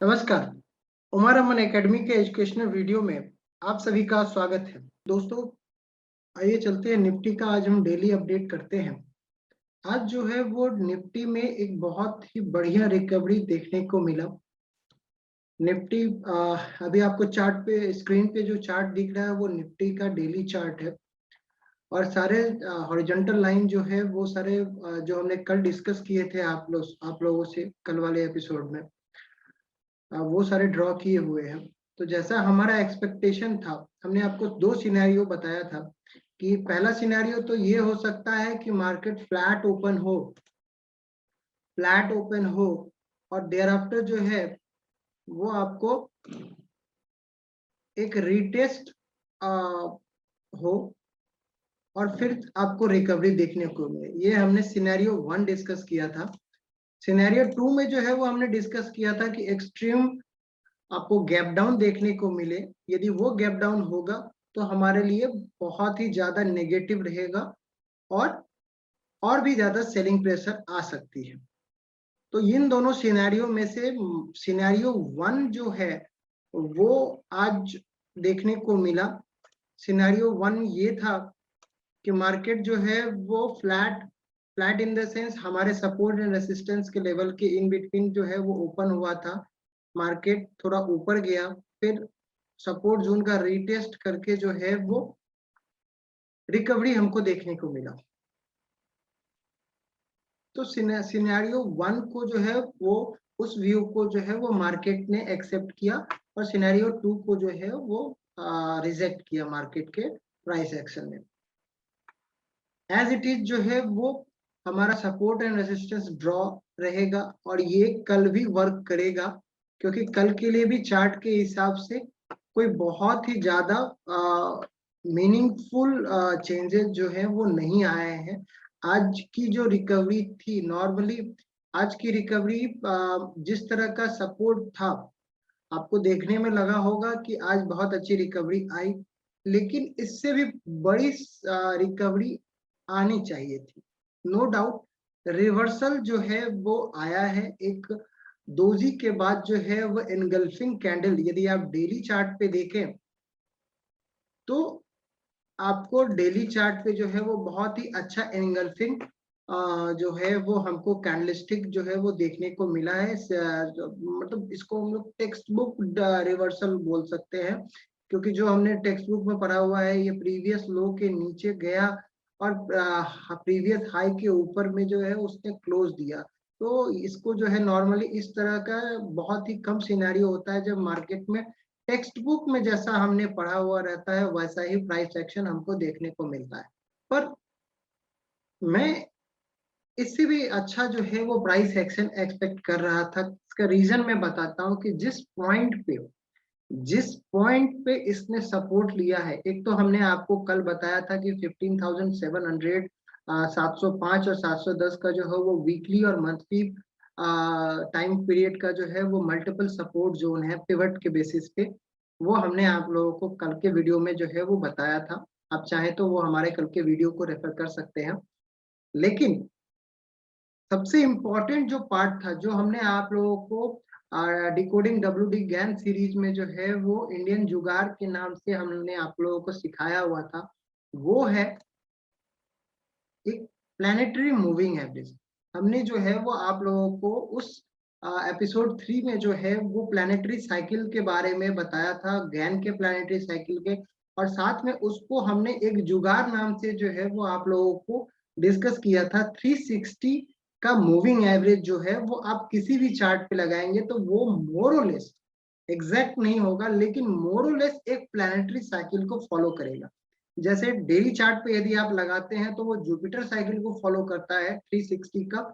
नमस्कार। उमर अमन एकेडमी के educational video में आप सभी का स्वागत है। दोस्तों, आइए चलते हैं निफ्टी का। आज हम डेली अपडेट करते हैं। आज जो है वो निफ्टी में एक बहुत ही बढ़िया रिकवरी देखने को मिला। निफ्टी अभी आपको चार्ट पे, स्क्रीन पे जो चार्ट दिख रहा है वो निफ्टी का डेली चार्ट है। और सारे हॉरिजॉन्टल लाइन जो है वो सारे जो हमने कल डिस्कस किए थे आप लोगों से कल वाले एपिसोड में, वो सारे ड्रॉ किए हुए हैं। तो जैसा हमारा एक्सपेक्टेशन था, हमने आपको दो सिनेरियो बताया था कि पहला सिनेरियो तो ये हो सकता है कि मार्केट फ्लैट ओपन हो और देयर आफ्टर जो है वो आपको एक रीटेस्ट हो और फिर आपको रिकवरी देखने को मिले। ये हमने सिनेरियो 1 डिस्कस किया था। सिनेरियो 2 में जो है वो हमने डिस्कस किया था कि एक्सट्रीम आपको गैप डाउन देखने को मिले। यदि वो गैप डाउन होगा तो हमारे लिए बहुत ही ज्यादा नेगेटिव रहेगा और भी ज्यादा सेलिंग प्रेशर आ सकती है। तो इन दोनों सिनेरियो में से सिनेरियो 1 जो है वो आज देखने को मिला। सिनेरियो 1 ये था कि मार्केट जो है वो फ्लैट इन द सेंस हमारे सपोर्ट एंड रेसिस्टेंस के लेवल के इन बिटवीन जो है वो ओपन हुआ था। मार्केट थोड़ा ऊपर गया, फिर सपोर्ट जोन का रीटेस्ट करके जो है वो रिकवरी हमको देखने को मिला। तो सिनेरियो 1 को जो है वो उस व्यू को जो है वो मार्केट ने एक्सेप्ट किया और सिनेरियो 2 को जो है वो रिजेक्ट किया मार्केट के प्राइस एक्शन में। एज इट इज जो है वो हमारा सपोर्ट एंड रेजिस्टेंस ड्रॉ रहेगा और ये कल भी वर्क करेगा, क्योंकि कल के लिए भी चार्ट के हिसाब से कोई बहुत ही ज्यादा मीनिंगफुल चेंजेस जो है वो नहीं आए हैं। आज की जो रिकवरी थी, नॉर्मली आज की रिकवरी जिस तरह का सपोर्ट था, आपको देखने में लगा होगा कि आज बहुत अच्छी रिकवरी आई, लेकिन इससे भी बड़ी रिकवरी आनी चाहिए थी। नो डाउट रिवर्सल जो है वो आया है। एक दोजी के बाद जो है वो एनगल्फिंग कैंडल, यदि आप डेली चार्ट पे देखें तो आपको डेली चार्ट पे जो है वो बहुत ही अच्छा एनगल्फिंग जो है वो हमको कैंडलस्टिक जो है वो देखने को मिला है। मतलब इसको हम लोग टेक्स्ट बुक रिवर्सल बोल सकते हैं, क्योंकि जो हमने टेक्स्ट बुक में पढ़ा हुआ है, ये प्रीवियस लो के नीचे गया और प्रीवियस हाई के ऊपर में जो है उसने क्लोज दिया। तो इसको जो है नॉर्मली इस तरह का बहुत ही कम सिनेरियो होता है जब मार्केट में टेक्स्ट बुक में जैसा हमने पढ़ा हुआ रहता है वैसा ही प्राइस एक्शन हमको देखने को मिलता है। पर मैं इससे भी अच्छा जो है वो प्राइस एक्शन एक्सपेक्ट कर रहा था। इसका रीजन मैं बताता हूँ कि जिस पॉइंट पे इसने सपोर्ट लिया है, एक तो हमने आपको कल बताया था कि 15,700 705 और 710 का जो है वो वीकली और मंथली टाइम पीरियड का जो है वो मल्टीपल सपोर्ट जोन है पिवट के बेसिस पे। वो हमने आप लोगों को कल के वीडियो में जो है वो बताया था। आप चाहें तो वो हमारे कल के वीडियो को रेफर कर सकते हैं। लेकिन सबसे इम्पोर्टेंट जो पार्ट था, जो हमने आप लोगों को डिकोडिंग WD गैन सीरीज में जो है वो इंडियन जुगाड़ के नाम से हमने आप लोगों को सिखाया हुआ था, वो है एक प्लानिटरी मूविंग एवरेज। हमने जो है वो आप लोगों को उस एपिसोड 3 में जो है वो प्लानिटरी साइकिल के बारे में बताया था, गैन के प्लानिटरी साइकिल के। और साथ में उसको हमने एक जुगाड़ नाम से जो है वो आप लोगों को डिस्कस किया था। 360 का मूविंग एवरेज जो है वो आप किसी भी चार्ट पे लगाएंगे तो वो मोरलेस एग्जैक्ट नहीं होगा, लेकिन मोरलेस एक प्लानिटरी साइकिल को फॉलो करेगा। जैसे डेली चार्ट पे यदि आप लगाते हैं तो वो जुपिटर साइकिल को फॉलो करता है 360 का।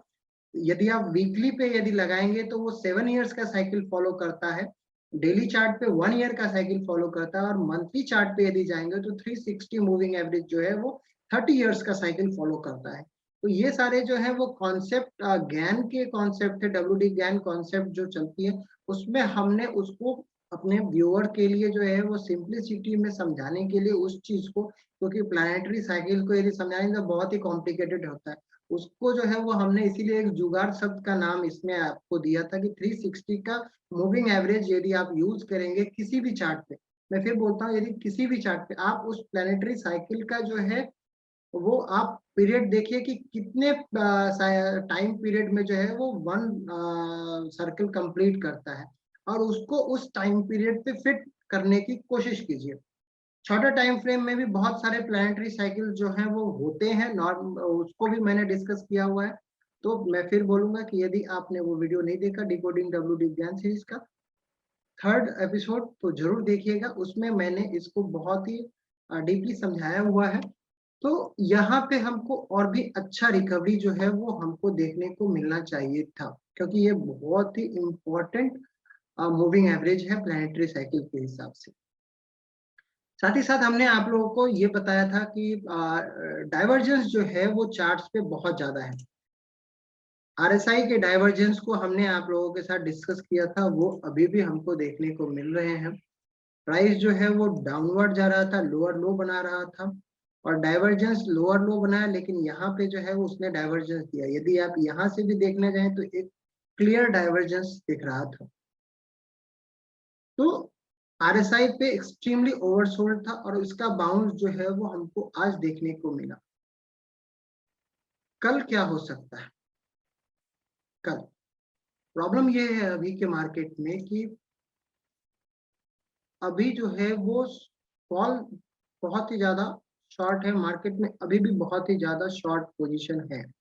यदि आप वीकली पे यदि लगाएंगे तो वो 7 इयर्स का साइकिल फॉलो करता है। डेली चार्ट पे 1 ईयर का साइकिल फॉलो करता है और मंथली चार्ट पे यदि जाएंगे तो 360 मूविंग एवरेज जो है वो 30 इयर्स का साइकिल फॉलो करता है। तो ये सारे जो है वो कॉन्सेप्ट गैन के कॉन्सेप्ट है, WD गैन कॉन्सेप्ट जो चलती है उसमें हमने उसको अपने व्यूअर के लिए जो है वो सिंप्लिसिटी में समझाने के लिए उस चीज को, क्योंकि प्लानिटरी साइकिल को यदि समझाएंगे तो बहुत ही कॉम्प्लिकेटेड होता है, उसको जो है वो हमने इसीलिए एक जुगाड़ शब्द का नाम इसमें आपको दिया था कि 360 का मूविंग एवरेज यदि आप यूज करेंगे किसी भी चार्ट पे, मैं फिर बोलता हूँ यदि किसी भी चार्ट पे आप उस प्लानिटरी साइकिल का जो है वो आप पीरियड देखिए कि कितने टाइम पीरियड में जो है वो वन सर्कल कंप्लीट करता है, और उसको उस टाइम पीरियड पे फिट करने की कोशिश कीजिए। छोटा टाइम फ्रेम में भी बहुत सारे प्लानिटरी साइकिल जो हैं वो होते हैं, नॉर्म उसको भी मैंने डिस्कस किया हुआ है। तो मैं फिर बोलूंगा कि यदि आपने वो वीडियो नहीं देखा डिकोडिंग डब्ल्यू ज्ञान सीरीज का 3rd एपिसोड, तो जरूर देखिएगा, उसमें मैंने इसको बहुत ही डीपली समझाया हुआ है। तो यहाँ पे हमको और भी अच्छा रिकवरी जो है वो हमको देखने को मिलना चाहिए था, क्योंकि ये बहुत ही इम्पोर्टेंट मूविंग एवरेज है प्लानिटरी साइकिल के हिसाब से। साथ ही साथ हमने आप लोगों को ये बताया था कि डाइवर्जेंस जो है वो चार्ट्स पे बहुत ज्यादा है। आरएसआई के डाइवर्जेंस को हमने आप लोगों के साथ डिस्कस किया था, वो अभी भी हमको देखने को मिल रहे हैं। प्राइस जो है वो डाउनवर्ड जा रहा था, लोअर लो बना रहा था, और डाइवर्जेंस लोअर लो बनाया, लेकिन यहाँ पे जो है उसने डाइवर्जेंस दिया। यदि आप यहाँ से भी देखने जाएं तो एक क्लियर डाइवर्जेंस दिख रहा था। तो आरएसआई पे एक्सट्रीमली ओवरसोल्ड था, और इसका बाउंस जो है वो हमको आज देखने को मिला। कल क्या हो सकता है? कल प्रॉब्लम ये है अभी के मार्केट में कि अभी जो है वो फॉल बहुत ही ज्यादा शॉर्ट है मार्केट में, अभी भी बहुत ही ज्यादा शॉर्ट पोजीशन है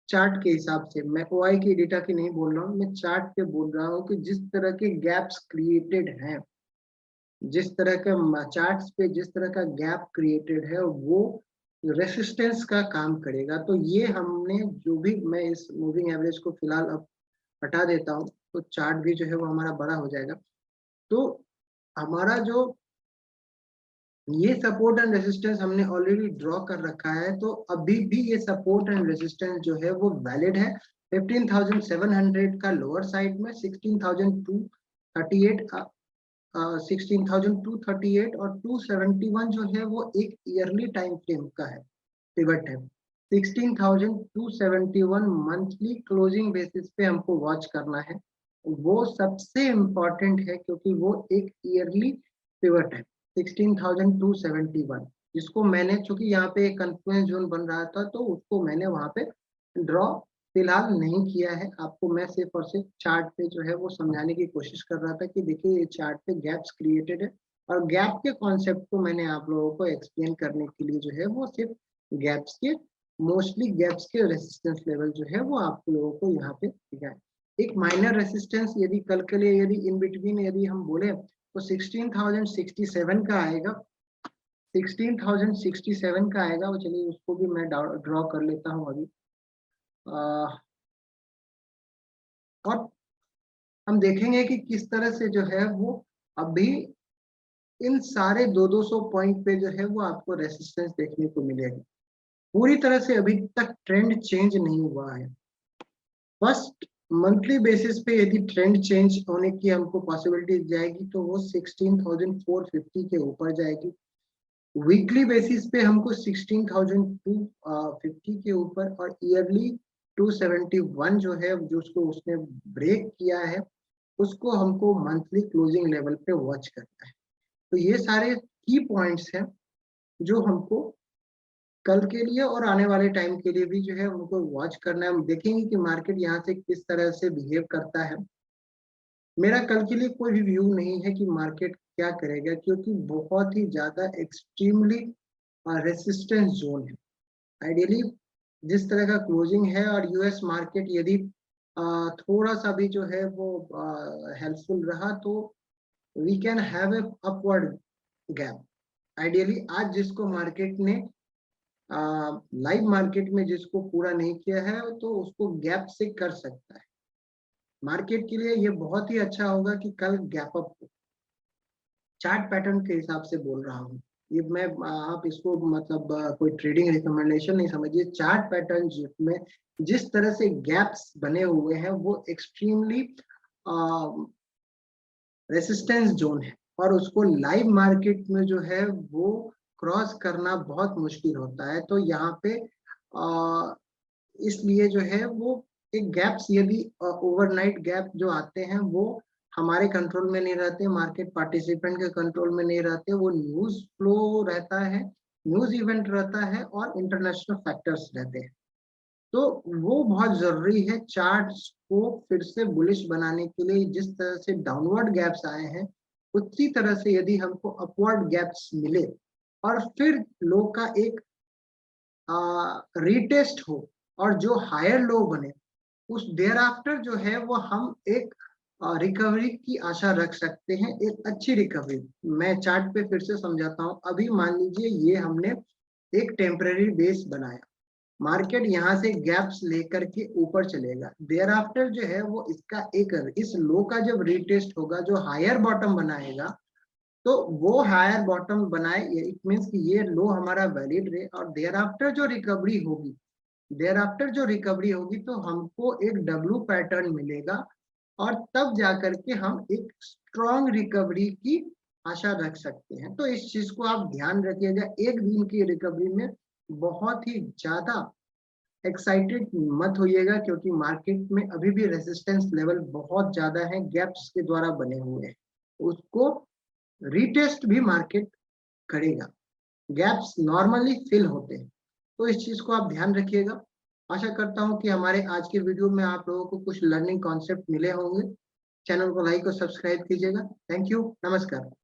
चार्ट के हिसाब से। मैं ओआई की डेटा की नहीं बोल रहा हूँ, मैं चार्ट पे बोल रहा हूँ कि जिस तरह के गैप्स क्रिएटेड हैं, जिस तरह का चार्ट्स पे जिस तरह का गैप क्रिएटेड है वो रेसिस्टेंस का काम करेगा। तो ये हमने जो भी, मैं इस मूविंग एवरेज को फिलहाल अब हटा देता हूँ, तो चार्ट भी जो है वो हमारा बड़ा हो जाएगा। तो हमारा जो ये सपोर्ट एंड रेजिस्टेंस हमने ऑलरेडी ड्रॉ कर रखा है, तो अभी भी ये सपोर्ट एंड रेजिस्टेंस जो है वो वैलिड है। 15,700 का लोअर साइड में, 16,238 16,238 और 271 जो है वो एक ईयरली टाइम फ्रेम का है, पिवट है। 16,271 मंथली क्लोजिंग बेसिस पे हमको वॉच करना है, वो सबसे इम्पोर्टेंट है, क्योंकि वो एक ईयरली पिवट है 16,271, जिसको मैंने, चूंकि यहाँ पे एक कन्फ्लुएंस जोन बन रहा था, तो उसको मैंने वहां पे ड्रॉ फिलहाल नहीं किया है। आपको मैं सिर्फ और सिर्फ चार्ट पे जो है वो समझाने की कोशिश कर रहा था कि देखिए ये चार्ट पे गैप्स क्रिएटेड है, और गैप के कॉन्सेप्ट को मैंने आप लोगों को एक्सप्लेन करने के लिए जो है वो सिर्फ गैप्स के, मोस्टली गैप्स के रेसिस्टेंस लेवल जो है वो आप लोगों को यहाँ पे दिखाए। एक माइनर रेसिस्टेंस यदि कल के लिए यदि इन बिटवीन यदि हम बोले तो 16,067 का आएगा, 16,067 का आएगा। वो चलिए उसको भी मैं ड्रॉ कर लेता हूँ अभी। और हम देखेंगे कि किस तरह से जो है वो अभी इन सारे 200 पॉइंट पे जो है वो आपको रेसिस्टेंस देखने को मिलेगी। पूरी तरह से अभी तक ट्रेंड चेंज नहीं हुआ है। फर्स्ट मंथली बेसिस पे यदि ट्रेंड चेंज होने की हमको पॉसिबिलिटी जाएगी तो वो 16,450 के ऊपर जाएगी। वीकली बेसिस पे हमको 16,250 के ऊपर, और ईयरली 271 जो है जो उसको उसने ब्रेक किया है, उसको हमको मंथली क्लोजिंग लेवल पे वॉच करना है। तो ये सारे की पॉइंट्स हैं जो हमको कल के लिए और आने वाले टाइम के लिए भी जो है उनको वॉच करना है। हम देखेंगे कि मार्केट यहाँ से किस तरह से बिहेव करता है। मेरा कल के लिए कोई भी व्यू नहीं है कि मार्केट क्या करेगा, क्योंकि बहुत ही ज्यादा एक्सट्रीमली रेसिस्टेंस जोन है। आइडियली जिस तरह का क्लोजिंग है, और यूएस मार्केट यदि थोड़ा सा भी जो है वो हेल्पफुल रहा तो we can have a upward gap. Ideally आज जिसको मार्केट ने लाइव मार्केट में जिसको पूरा नहीं किया है तो उसको गैप से कर सकता है। मार्केट के लिए ये बहुत ही अच्छा होगा कि कल गैप अप हो। चार्ट पैटर्न के हिसाब से बोल रहा हूँ ये मैं, आप इसको मतलब कोई ट्रेडिंग रिकमेंडेशन नहीं समझिए। चार्ट पैटर्न में जिस तरह से गैप्स बने हुए हैं वो एक्सट्रीमली रेसिस्टेंस जोन है, और उसको लाइव मार्केट में जो है वो क्रॉस करना बहुत मुश्किल होता है। तो यहाँ पे इसलिए जो है वो एक गैप्स, यदि ओवरनाइट गैप जो आते हैं वो हमारे कंट्रोल में नहीं रहते, मार्केट पार्टिसिपेंट के कंट्रोल में नहीं रहते, वो न्यूज फ्लो रहता है, न्यूज इवेंट रहता है और इंटरनेशनल फैक्टर्स रहते हैं। तो वो बहुत जरूरी है चार्ट्स को फिर से बुलिश बनाने के लिए। जिस तरह से डाउनवर्ड गैप्स आए हैं, उसी तरह से यदि हमको अपवर्ड गैप्स मिले और फिर लो का एक रीटेस्ट हो और जो हायर लो बने, उस देयर आफ्टर जो है वो हम एक रिकवरी की आशा रख सकते हैं, एक अच्छी रिकवरी। मैं चार्ट पे फिर से समझाता हूँ। अभी मान लीजिए ये हमने एक टेम्पररी बेस बनाया, मार्केट यहाँ से गैप्स लेकर के ऊपर चलेगा, देयर आफ्टर जो है वो इसका एक इस लो का जब रीटेस्ट होगा, जो हायर बॉटम बनाएगा, तो वो हायर बॉटम बनाए, इट मीन्स कि ये लो हमारा वैलिड रहे, और देयर आफ्टर जो रिकवरी होगी, देयर आफ्टर जो रिकवरी होगी तो हमको एक डब्ल्यू पैटर्न मिलेगा, और तब जाकर के हम एक स्ट्रॉन्ग रिकवरी की आशा रख सकते हैं। तो इस चीज को आप ध्यान रखिएगा। एक दिन की रिकवरी में बहुत ही ज्यादा एक्साइटेड मत होइएगा, क्योंकि मार्केट में अभी भी रेजिस्टेंस लेवल बहुत ज्यादा है, गैप्स के द्वारा बने हुए हैं, उसको रीटेस्ट भी मार्केट करेगा। गैप्स नॉर्मली फिल होते हैं, तो इस चीज को आप ध्यान रखिएगा। आशा करता हूं कि हमारे आज के वीडियो में आप लोगों को कुछ लर्निंग कॉन्सेप्ट मिले होंगे। चैनल को लाइक और सब्सक्राइब कीजिएगा। थैंक यू, नमस्कार।